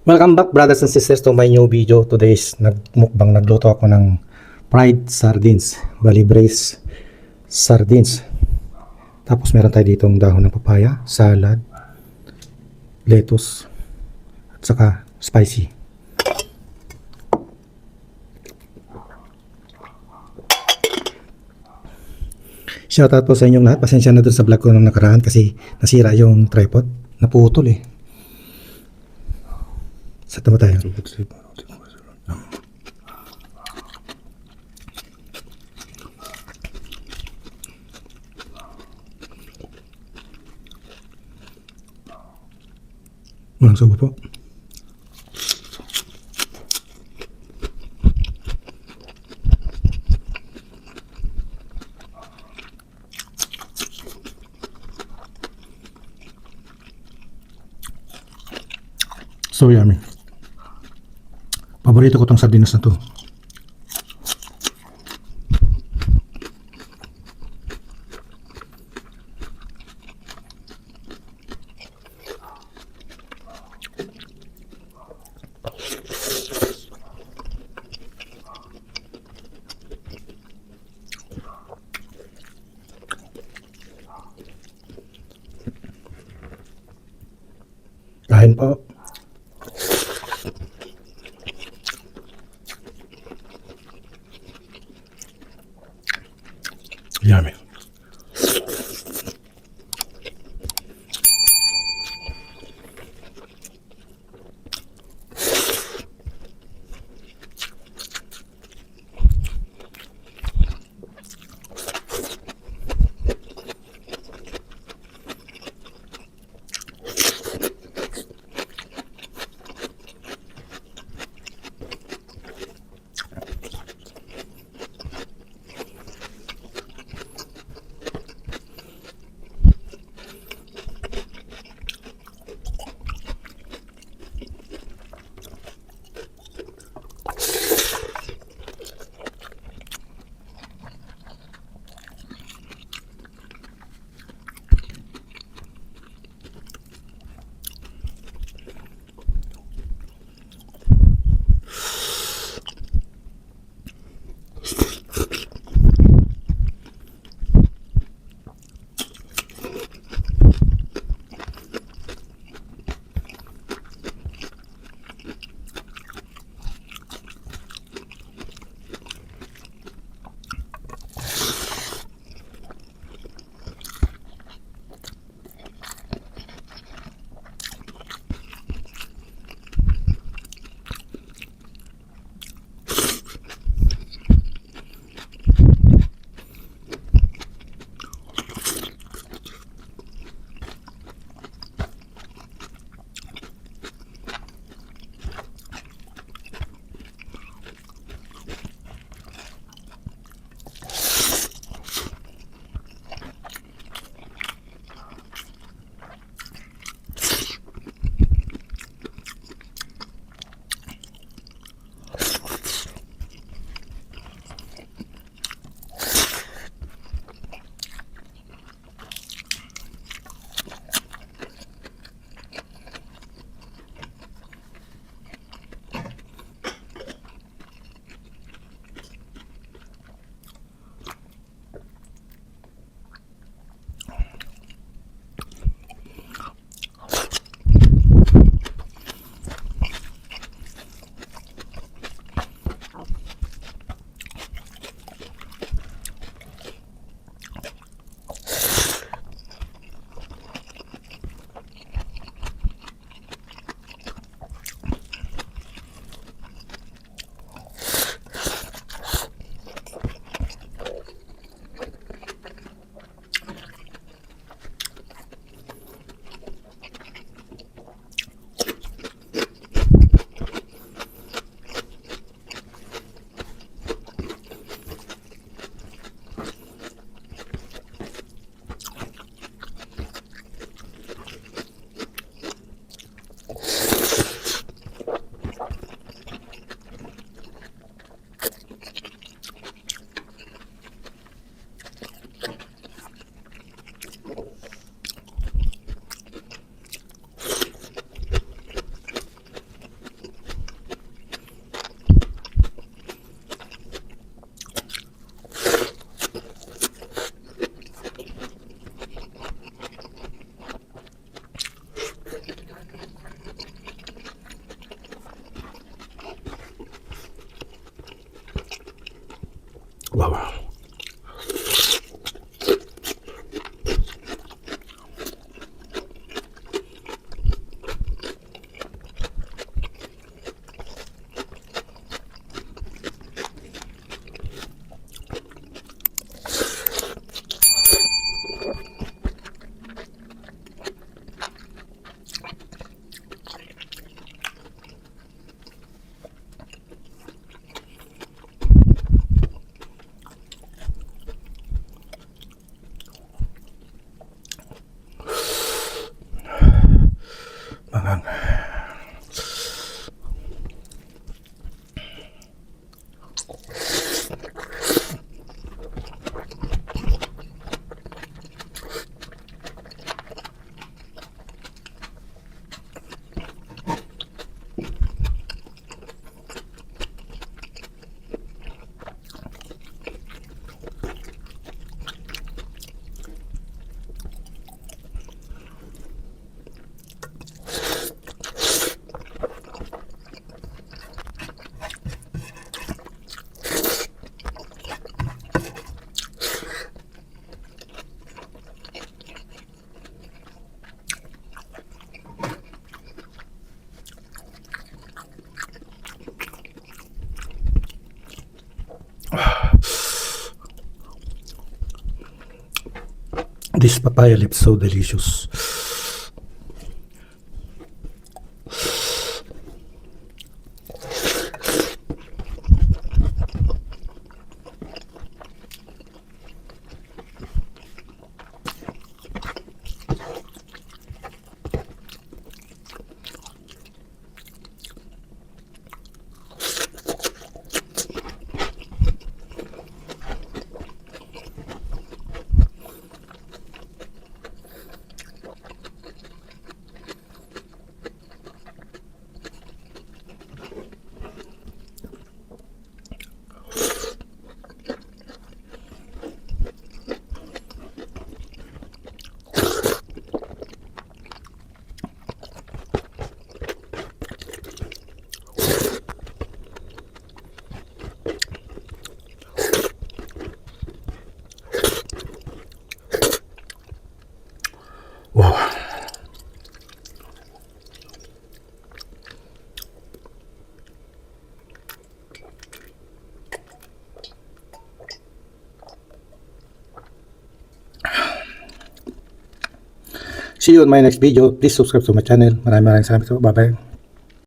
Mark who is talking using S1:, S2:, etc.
S1: Welcome back brothers and sisters to my new video. Today's nagluto ako ng fried sardines, bali braised sardines. Tapos meron tayo ditong dahon ng papaya, salad, lettuce, at saka spicy. Shoutout po sa inyong lahat. Pasensya na dun sa vlog ko nung nakaraan kasi nasira yung tripod. Naputol eh. Sa tama tayo. Walang subo po. So yummy. Paborito ko tong sardinas na to. Kain po. Yummy. Wow. Mangang. This papaya lips so delicious. Wow. See you on my next video. Please subscribe to my channel. Maraming salamat po. Bye-bye.